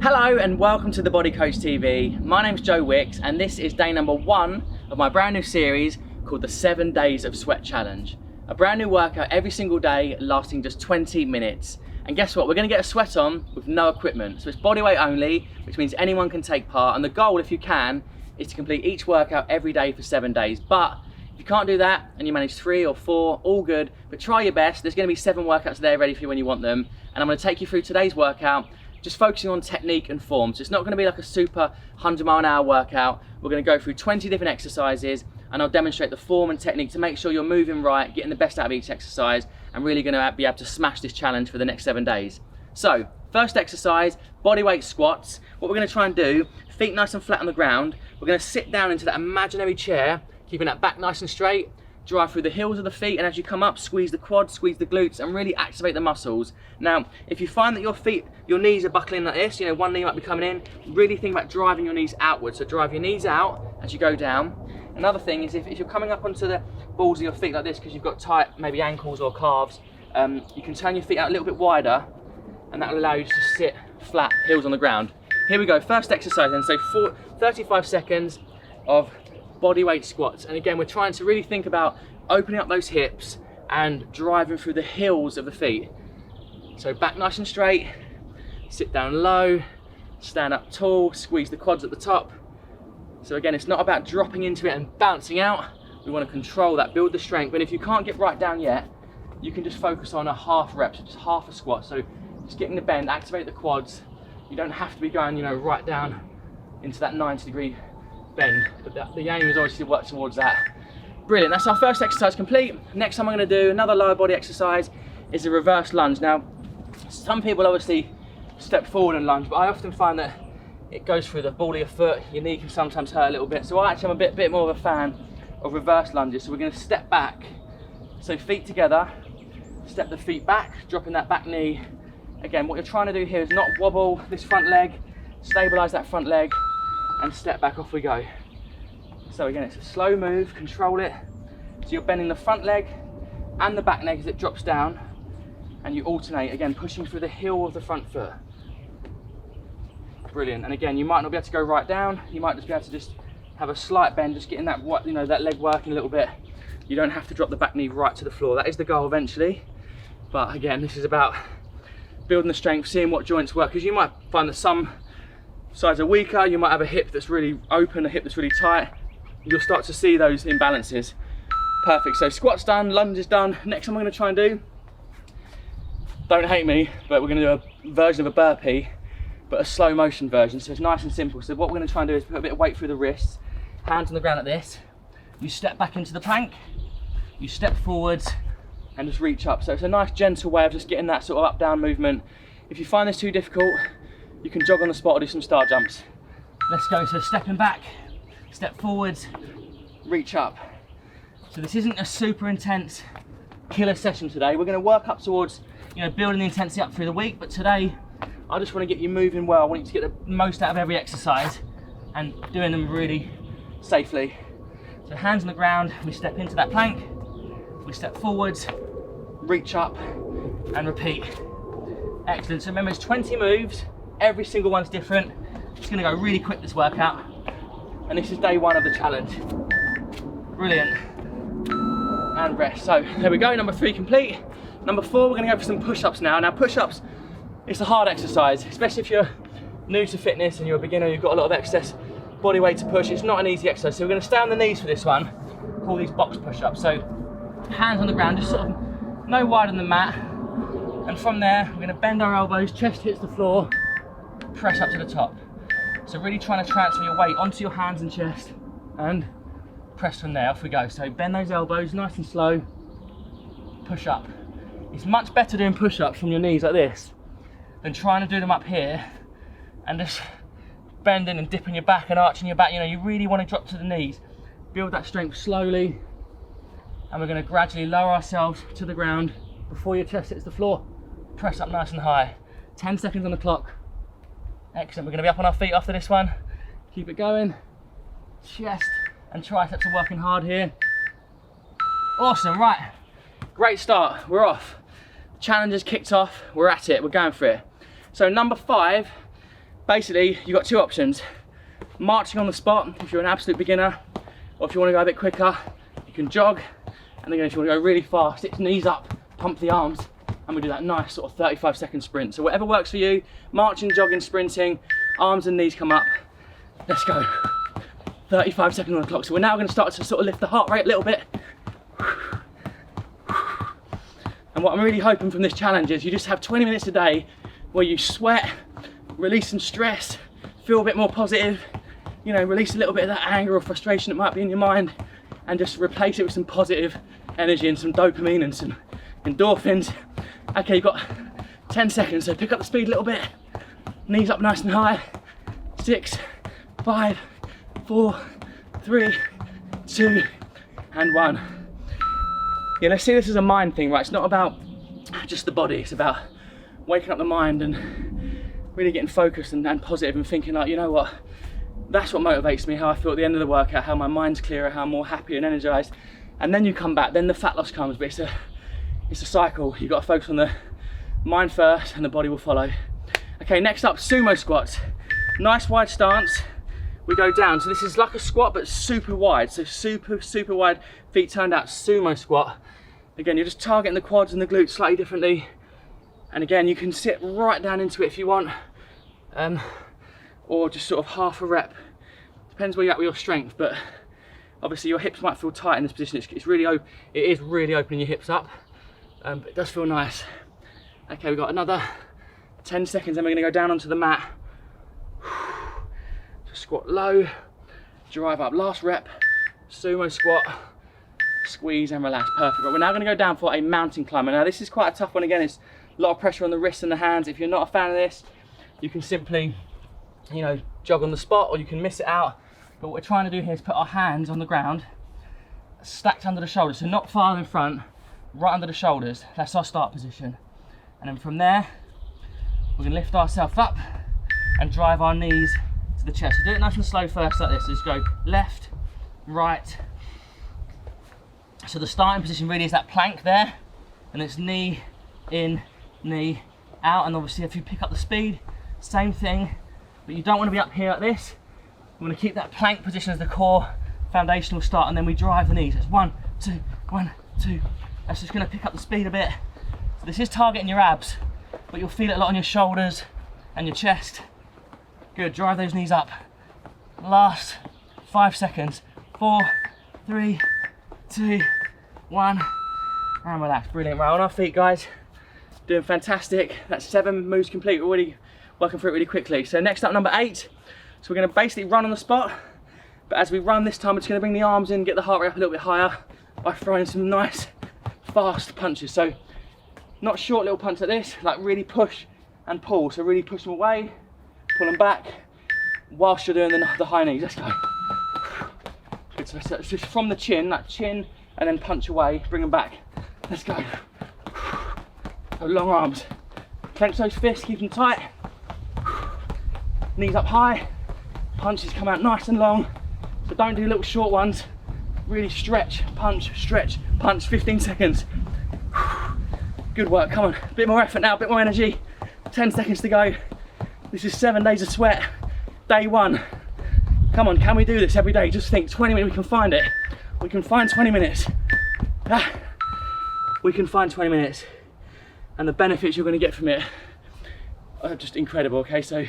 Hello and welcome to the Body Coach TV. My name's Joe Wicks and this is day number 1 of my brand new series called the 7 Days of Sweat Challenge. A brand new workout every single day lasting just 20 minutes. And guess what? We're going to get a sweat on with no equipment. So it's body weight only, which means anyone can take part. And the goal, if you can, is to complete each workout every day for 7 days. But if you can't do that and you manage 3 or 4, all good, but try your best. There's going to be 7 workouts there ready for you when you want them. And I'm going to take you through today's workout, just focusing on technique and form. So it's not going to be like a super 100-mile-an-hour workout. We're going to go through 20 different exercises and I'll demonstrate the form and technique to make sure you're moving right, getting the best out of each exercise, and really going to be able to smash this challenge for the next 7 days. So, first exercise, bodyweight squats. What we're going to try and do, feet nice and flat on the ground. We're going to sit down into that imaginary chair, keeping that back nice and straight, drive through the heels of the feet, and as you come up, squeeze the quads, squeeze the glutes, and really activate the muscles. Now, if you find that your knees are buckling like this, you know, one knee might be coming in, really think about driving your knees outwards. So drive your knees out as you go down. Another thing is if you're coming up onto the balls of your feet like this because you've got tight, maybe ankles or calves, you can turn your feet out a little bit wider, and that will allow you to sit flat, heels on the ground. Here we go, first exercise then. So 35 seconds of bodyweight squats. And again, we're trying to really think about opening up those hips and driving through the heels of the feet. So back nice and straight, sit down low, stand up tall, squeeze the quads at the top. So again, it's not about dropping into it and bouncing out. We want to control that, build the strength. But if you can't get right down yet, you can just focus on a half rep, so just half a squat. So just getting the bend, activate the quads. You don't have to be going, you know, right down into that 90-degree bend, but the aim is always to work towards that. Brilliant, that's our first exercise complete. Next time I'm going to do another lower body exercise is a reverse lunge. Now, some people obviously step forward and lunge, but I often find that it goes through the ball of your foot, your knee can sometimes hurt a little bit. So I actually am a bit more of a fan of reverse lunges. So we're going to step back, so feet together, step the feet back, dropping that back knee. Again, what you're trying to do here is not wobble this front leg, stabilize that front leg, and step back, off we go. So again, it's a slow move, control it. So you're bending the front leg and the back leg as it drops down, and you alternate, again, pushing through the heel of the front foot. Brilliant, and again, you might not be able to go right down, you might just be able to just have a slight bend, just getting that, you know, that leg working a little bit. You don't have to drop the back knee right to the floor. That is the goal eventually. But again, this is about building the strength, seeing what joints work, because you might find that some sides are weaker, you might have a hip that's really open, a hip that's really tight. You'll start to see those imbalances. Perfect, so squats done, lunges done. Next one I'm gonna try and do, don't hate me, but we're gonna do a version of a burpee, but a slow motion version, so it's nice and simple. So what we're gonna try and do is put a bit of weight through the wrists, hands on the ground like this. You step back into the plank, you step forwards, and just reach up. So it's a nice gentle way of just getting that sort of up down movement. If you find this too difficult, you can jog on the spot or do some star jumps. Let's go, so stepping back, step forwards, reach up. So this isn't a super intense killer session today. We're gonna work up towards, you know, building the intensity up through the week, but today, I just wanna get you moving well. I want you to get the most out of every exercise and doing them really safely. So hands on the ground, we step into that plank, we step forwards, reach up, and repeat. Excellent, so remember it's 20 moves, every single one's different. It's gonna go really quick, this workout. And this is day 1 of the challenge. Brilliant. And rest. So there we go, number 3 complete. Number 4, we're gonna go for some push-ups now. Now push-ups, it's a hard exercise, especially if you're new to fitness and you're a beginner, you've got a lot of excess body weight to push. It's not an easy exercise. So we're gonna stay on the knees for this one. Call these box push-ups. So hands on the ground, just sort of no wider than the mat. And from there, we're gonna bend our elbows, chest hits the floor, press up to the top. So really trying to transfer your weight onto your hands and chest and press from there, off we go. So bend those elbows, nice and slow, push up. It's much better doing push-ups from your knees like this than trying to do them up here and just bending and dipping your back and arching your back. You know, you really want to drop to the knees. Build that strength slowly, and we're going to gradually lower ourselves to the ground before your chest hits the floor. Press up nice and high. 10 seconds on the clock. Excellent, we're going to be up on our feet after this one. Keep it going. Chest and triceps are working hard here. Awesome, right. Great start, we're off. Challenge has kicked off, we're at it, we're going for it. So number 5, Basically, you've got two options. Marching on the spot, if you're an absolute beginner, or if you want to go a bit quicker, you can jog. And again, if you want to go really fast, it's knees up, pump the arms, and we do that nice sort of 35-second sprint. So whatever works for you, marching, jogging, sprinting, arms and knees come up. Let's go. 35 seconds on the clock. So we're now going to start to sort of lift the heart rate a little bit. And what I'm really hoping from this challenge is you just have 20 minutes a day where you sweat, release some stress, feel a bit more positive, you know, release a little bit of that anger or frustration that might be in your mind, and just replace it with some positive energy and some dopamine and some endorphins. Okay, you've got 10 seconds, so pick up the speed a little bit. Knees up nice and high. 6, 5, 4, 3, 2, and 1. Yeah, let's see this as a mind thing, right? It's not about just the body, it's about waking up the mind and really getting focused and positive and thinking like, you know what, that's what motivates me, how I feel at the end of the workout, how my mind's clearer, how I'm more happy and energized. And then you come back, then the fat loss comes, but it's a cycle. You've got to focus on the mind first and the body will follow. Okay, next up, sumo squats. Nice wide stance, we go down. So this is like a squat, but super wide. So super wide, feet turned out, sumo squat. Again, you're just targeting the quads and the glutes slightly differently. And again, you can sit right down into it if you want, or just sort of half a rep. Depends where you're at with your strength, but obviously your hips might feel tight in this position. It's really open. It is really opening your hips up, but it does feel nice. Okay, we've got another 10 seconds, then we're going to go down onto the mat. So squat low, drive up. Last rep, sumo squat, squeeze and relax. Perfect. But we're now going to go down for a mountain climber. Now this is quite a tough one. Again, it's a lot of pressure on the wrists and the hands. If you're not a fan of this, you can simply, you know, jog on the spot, or you can miss it out. But what we're trying to do here is put our hands on the ground, stacked under the shoulders, so not far in front, right under the shoulders. That's our start position. And then from there, we're going to lift ourselves up and drive our knees to the chest. So do it nice and slow first like this. So just go left, right. So the starting position really is that plank there, and it's knee in, knee out. And obviously if you pick up the speed, same thing, but you don't want to be up here like this. You want to keep that plank position as the core foundational start, and then we drive the knees. It's 1, 2, 1, 2. That's just going to pick up the speed a bit. So this is targeting your abs, but you'll feel it a lot on your shoulders and your chest. Good, drive those knees up. Last 5 seconds. 4, 3, 2, 1, and relax. Brilliant. Right, on our feet, guys. Doing fantastic. That's 7 moves complete. We're already working through it really quickly. So next up, number 8. So we're going to basically run on the spot, but as we run this time, we're just going to bring the arms in, get the heart rate up a little bit higher by throwing some nice, fast punches. So not short little punch like this, like really push and pull. So really push them away, pull them back, whilst you're doing the high knees. Let's go. Good, so it's just from the chin, like chin, and then punch away, bring them back. Let's go. So long arms. Clench those fists, keep them tight. Knees up high. Punches come out nice and long, so don't do little short ones. Really stretch, punch, 15 seconds. Good work, come on, a bit more effort now, a bit more energy. 10 seconds to go. This is 7 days of sweat, day 1. Come on, can we do this every day? Just think, 20 minutes, we can find it. We can find 20 minutes. We can find 20 minutes. And the benefits you're gonna get from it are just incredible, okay? So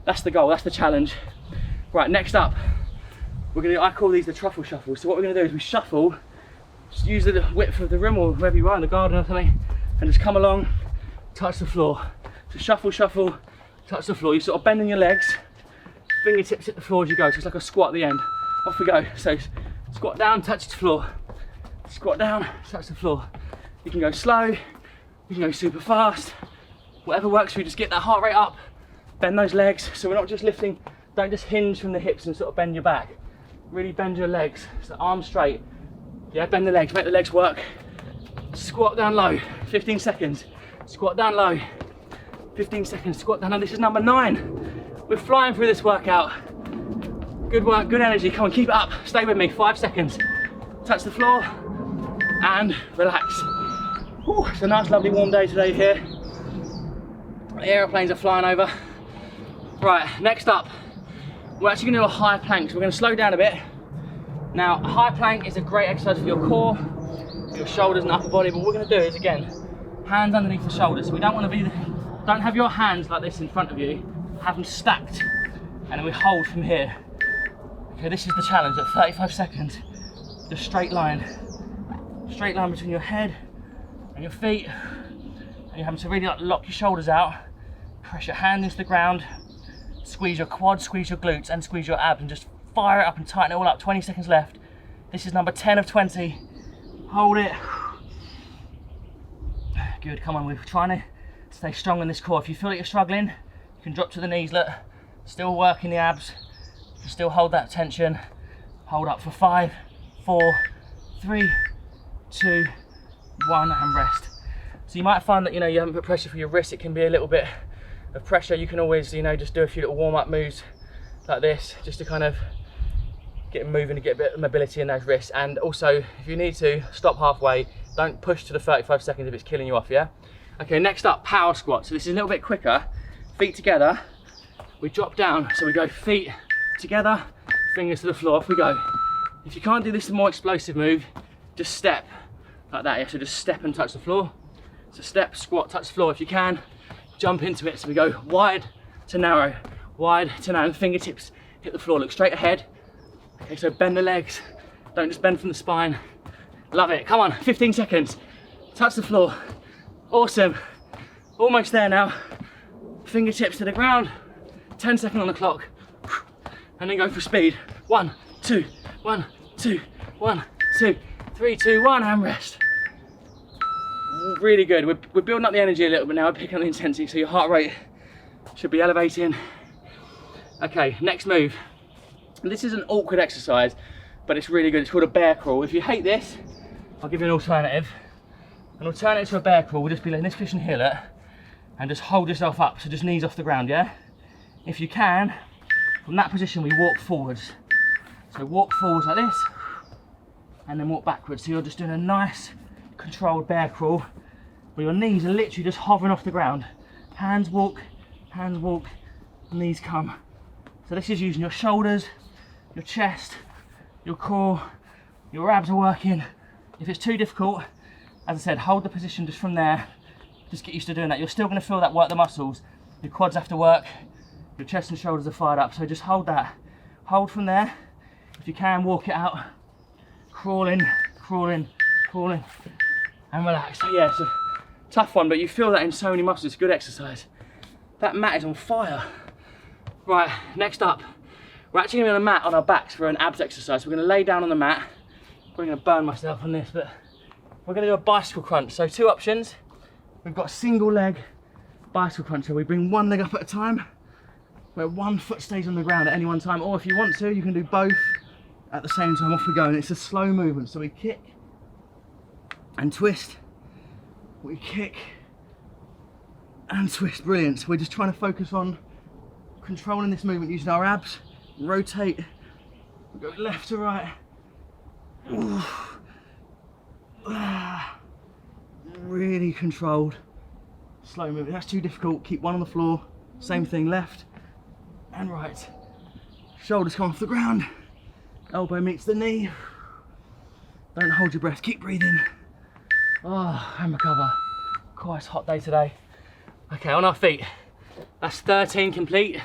that's the goal, that's the challenge. Right, next up, I call these the truffle shuffle. So what we're gonna do is we shuffle, just use the width of the room or wherever you are in the garden or something, and just come along, touch the floor. So shuffle, shuffle, touch the floor. You're sort of bending your legs, fingertips hit the floor as you go. So it's like a squat at the end. Off we go. So squat down, touch the floor. Squat down, touch the floor. You can go slow, you can go super fast. Whatever works for you, just get that heart rate up, bend those legs. So we're not just lifting, don't just hinge from the hips and sort of bend your back. Really bend your legs, so arms straight. Yeah, bend the legs, make the legs work. Squat down low, 15 seconds. Squat down low, 15 seconds. Squat down low. This is number 9. We're flying through this workout. Good work, good energy. Come on, keep it up. Stay with me, 5 seconds. Touch the floor and relax. Whew, it's a nice, lovely warm day today here. The aeroplanes are flying over. Right, next up, we're actually gonna do a high plank. So we're gonna slow down a bit. Now, a high plank is a great exercise for your core, for your shoulders and upper body, but what we're gonna do is, again, hands underneath the shoulders. So we don't have your hands like this in front of you, have them stacked, and then we hold from here. Okay, this is the challenge at 35 seconds. Just straight line between your head and your feet, and you're having to really like lock your shoulders out, press your hand into the ground, squeeze your quads, squeeze your glutes, and squeeze your abs, and just fire it up and tighten it all up. 20 seconds left. This is number 10 of 20. Hold it. Good, come on, we're trying to stay strong in this core. If you feel like you're struggling, you can drop to the knees, look. Still working the abs. You can still hold that tension. Hold up for 5, 4, 3, 2, 1, and rest. So you might find that, you know, you haven't put pressure for your wrists. It can be a little bit of pressure. You can always, you know, just do a few little warm-up moves like this, just to kind of get them moving and get a bit of mobility in those wrists. And also, if you need to, stop halfway. Don't push to the 35 seconds if it's killing you off, yeah? Okay, next up, power squat. So this is a little bit quicker. Feet together, we drop down. So we go feet together, fingers to the floor, off we go. If you can't do this, the more explosive move, just step like that, yeah? So just step and touch the floor. So step, squat, touch the floor. If you can, jump into it. So we go wide to narrow, and fingertips hit the floor, look straight ahead. Okay, so bend the legs, don't just bend from the spine. Love it, come on, 15 seconds. Touch the floor, awesome. Almost there now. Fingertips to the ground, 10 seconds on the clock. And then go for speed. 1, 2, 1, 2, 1, 2, 3, 2, 1, and rest. Really good, we're building up the energy a little bit now, we're picking up the intensity, so your heart rate should be elevating. Okay, next move. This is an awkward exercise, but it's really good. It's called a bear crawl. If you hate this, I'll give you an alternative. An alternative to a bear crawl will just be like in this position here, look, and just hold yourself up, so just knees off the ground, yeah? If you can, from that position we walk forwards. So walk forwards like this, and then walk backwards. So you're just doing a nice controlled bear crawl, where your knees are literally just hovering off the ground. Hands walk, knees come. So this is using your shoulders, your chest, your core, your abs are working. If it's too difficult, as I said, hold the position just from there. Just get used to doing that. You're still going to feel that work the muscles. Your quads have to work, your chest and shoulders are fired up. So just hold that. Hold from there. If you can, walk it out. Crawling, and relax. So yeah, it's a tough one, but you feel that in so many muscles. It's good exercise. That mat is on fire. Right, next up, we're actually going to be on a mat on our backs for an abs exercise. We're going to lay down on the mat. I'm going to burn myself on this, but we're going to do a bicycle crunch. So 2 options. We've got a single leg bicycle crunch. So we bring one leg up at a time, where one foot stays on the ground at any one time. Or if you want to, you can do both at the same time. Off we go. And it's a slow movement. So we kick and twist. We kick and twist. Brilliant. So we're just trying to focus on controlling this movement using our abs. Rotate, go left to right. Really controlled, slow movement. That's too difficult. Keep one on the floor. Same thing, left and right. Shoulders come off the ground. Elbow meets the knee. Don't hold your breath. Keep breathing. Oh, and recover. Quite a hot day today. Okay, on our feet. That's 13 complete.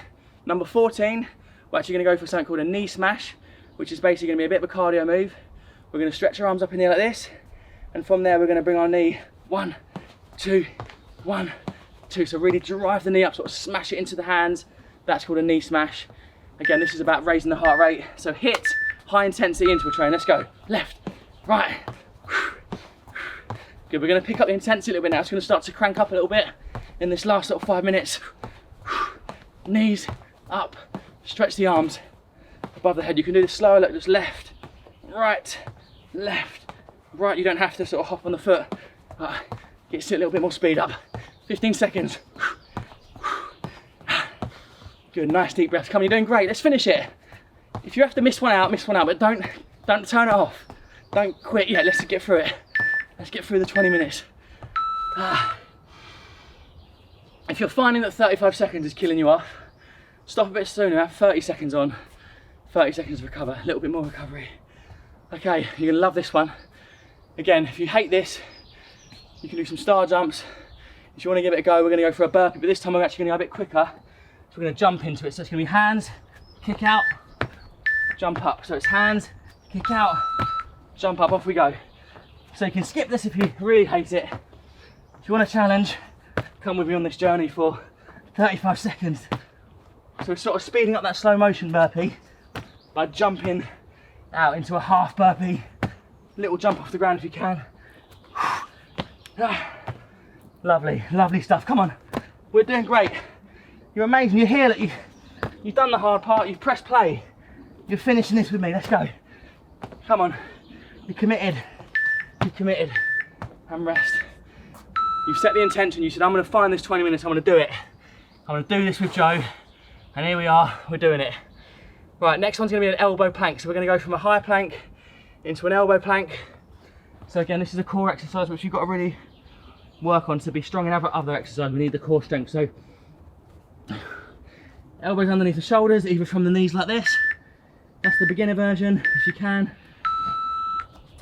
Number 14, we're actually going to go for something called a knee smash, which is basically going to be a bit of a cardio move. We're going to stretch our arms up in the air like this, and from there we're going to bring our knee 1, 2, 1, 2. So really drive the knee up, sort of smash it into the hands. That's called a knee smash. Again, this is about raising the heart rate. So hit high intensity interval training. Let's go. Left, right. Good, we're going to pick up the intensity a little bit now. It's going to start to crank up a little bit in this last sort of 5 minutes. Knees up, stretch the arms above the head. You can do this slower, look, just left, right, you don't have to sort of hop on the foot. Gets it a little bit more speed up. 15 seconds. Good, nice deep breaths. Come on, you're doing great. Let's finish it. If you have to miss one out, but don't turn it off. Don't quit yet. Let's get through it. Let's get through the 20 minutes. If you're finding that 35 seconds is killing you off, Stop a bit sooner, have 30 seconds on, 30 seconds to recover, a little bit more recovery. Okay, you're gonna love this one. Again, if you hate this, you can do some star jumps. If you wanna give it a go, we're gonna go for a burpee, but this time we're actually gonna go a bit quicker. So we're gonna jump into it. So it's gonna be hands, kick out, jump up. So it's hands, kick out, jump up, off we go. So you can skip this if you really hate it. If you want a challenge, come with me on this journey for 35 seconds. So we're sort of speeding up that slow motion burpee by jumping out into a half burpee. Little jump off the ground if you can. Lovely, lovely stuff. Come on, we're doing great. You're amazing. You're here. That you've done the hard part. You've pressed play. You're finishing this with me. Let's go. Come on. You're committed. You're committed. And rest. You've set the intention. You said, I'm going to find this 20 minutes. I'm going to do it. I'm going to do this with Joe. And here we are. We're doing it. Right. Next one's going to be an elbow plank. So we're going to go from a high plank into an elbow plank. So again, this is a core exercise which you've got to really work on to be strong in other exercise. We need the core strength. So elbows underneath the shoulders, either from the knees like this. That's the beginner version, if you can.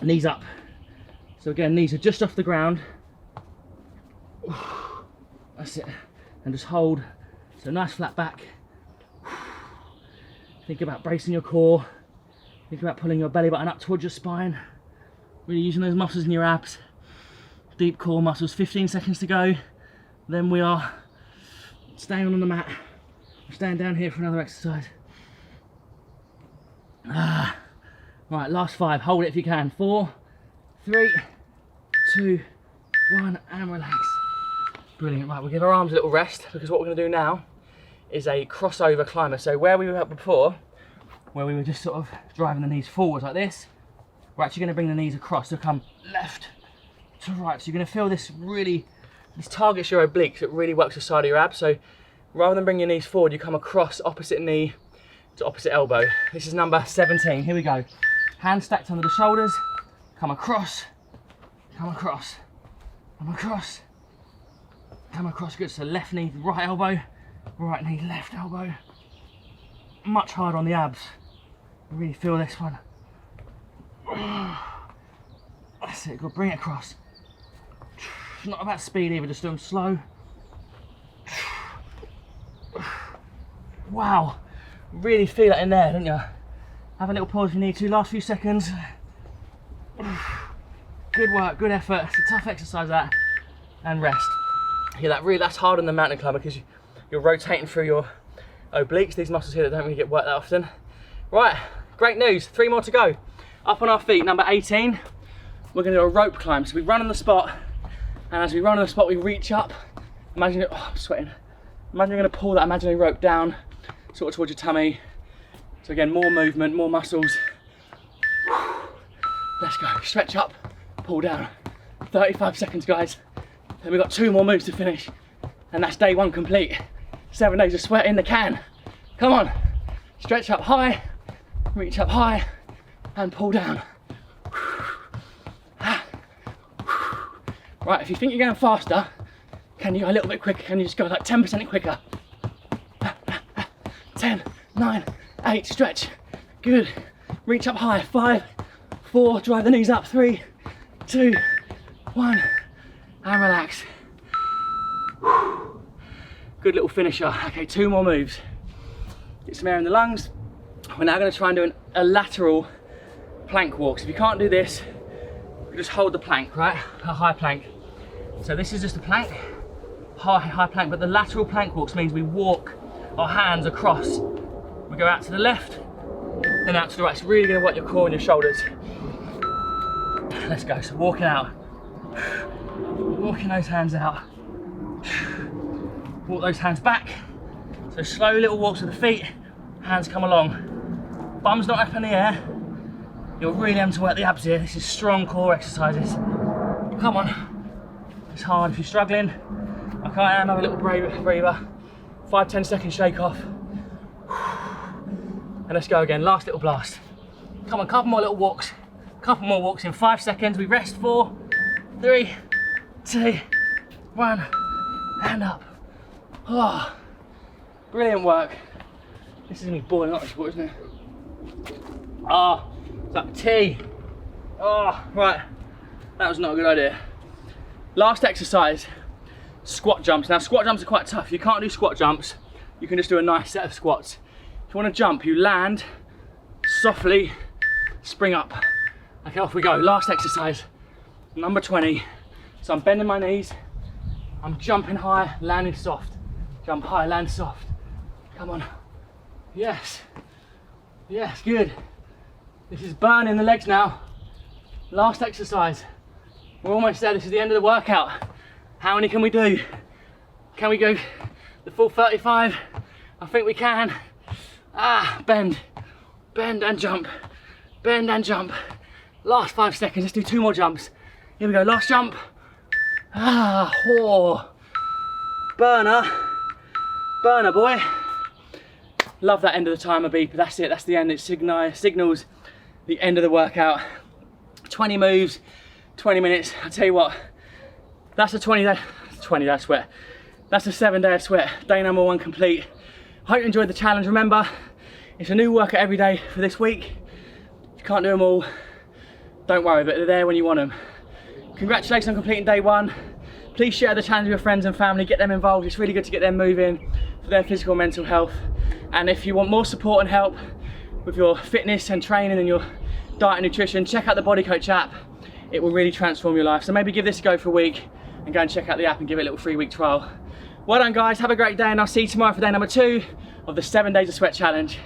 Knees up. So again, knees are just off the ground. That's it. And just hold. So nice flat back. Think about bracing your core. Think about pulling your belly button up towards your spine. Really using those muscles in your abs. Deep core muscles. 15 seconds to go. Then we are staying on the mat. Stand down here for another exercise. Right, last 5. Hold it if you can. 4, 3, 2, 1, and relax. Brilliant. Right, we'll give our arms a little rest because what we're going to do now is a crossover climber. So where we were at before, where we were just sort of driving the knees forwards like this, we're actually going to bring the knees across to come left to right. So you're going to feel this really, this targets your obliques. It really works the side of your abs. So rather than bring your knees forward, you come across opposite knee to opposite elbow. This is number 17. Here we go. Hands stacked under the shoulders. Come across. Come across. Come across. Come across. Good. So left knee, right elbow. Right knee, left elbow. Much harder on the abs. Really feel this one. That's it. Good. Bring it across. Not about speed either. Just do them slow. Wow, really feel it in there, don't you? Have a little pause if you need to. Last few seconds. Good work, good effort. It's a tough exercise that. And rest. Yeah, that's hard on the mountain climber because you're rotating through your obliques. These muscles here that don't really get worked that often. Right, great news. 3 more to go. Up on our feet, number 18. We're going to do a rope climb. So we run on the spot, and as we run on the spot, we reach up. Imagine it. Oh, I'm sweating. Imagine you're going to pull that imaginary rope down, sort of towards your tummy. So again, more movement, more muscles. Let's go. Stretch up, pull down. 35 seconds, guys. Then we've got 2 more moves to finish, and that's day 1 complete. 7 days of sweat in the can. Come on. Stretch up high, reach up high, and pull down. Right, if you think you're going faster, can you go a little bit quicker? Can you just go like 10% quicker? 10, 9, 8, stretch. Good. Reach up high. 5, 4, drive the knees up. 3, 2, 1, and relax. Good little finisher. Okay, 2 more moves. Get some air in the lungs. We're now going to try and do a lateral plank walk. So if you can't do this, you just hold the plank, right? A high plank. So this is just a plank, high plank, but the lateral plank walks means we walk our hands across. We go out to the left, then out to the right. It's really going to work your core and your shoulders. Let's go. So walking out, walking those hands out. Walk those hands back. So slow little walks with the feet, hands come along. Bum's not up in the air. You're really having to work the abs here. This is strong core exercises. Come on. It's hard if you're struggling. Like I am, have a little breather. 5-10 second shake off. And let's go again, last little blast. Come on, couple more little walks. Couple more walks in 5 seconds. We rest. 4, 3, 2, 1, and up. Oh, brilliant work. This is gonna be boiling up, isn't it? Ah, it's like tea. Oh, right. That was not a good idea. Last exercise, squat jumps. Now squat jumps are quite tough. You can't do squat jumps. You can just do a nice set of squats. If you want to jump, you land, softly, spring up. Okay, off we go. Last exercise, number 20. So I'm bending my knees, I'm jumping high, landing soft. Jump high, land soft. Come on. Yes. Yes, good. This is burning the legs now. Last exercise. We're almost there. This is the end of the workout. How many can we do? Can we go the full 35? I think we can. Ah, bend. Bend and jump. Bend and jump. Last 5 seconds. Let's do 2 more jumps. Here we go. Last jump. Ah, oh. Burner. Burner, boy. Love that end of the timer beep. That's it. That's the end. It signals the end of the workout. 20 moves, 20 minutes. I'll tell you what, that's a 20 day sweat. That's a 7 day of sweat. Day number 1 complete. I hope you enjoyed the challenge. Remember, it's a new workout every day for this week. You can't do them all. Don't worry, but they're there when you want them. Congratulations on completing day 1. Please share the challenge with your friends and family. Get them involved. It's really good to get them moving for their physical and mental health. And if you want more support and help with your fitness and training and your diet and nutrition, check out the Body Coach app. It will really transform your life. So maybe give this a go for a week and go and check out the app and give it a little 3-week trial. Well done guys, have a great day, and I'll see you tomorrow for day number 2 of the 7 days of sweat challenge.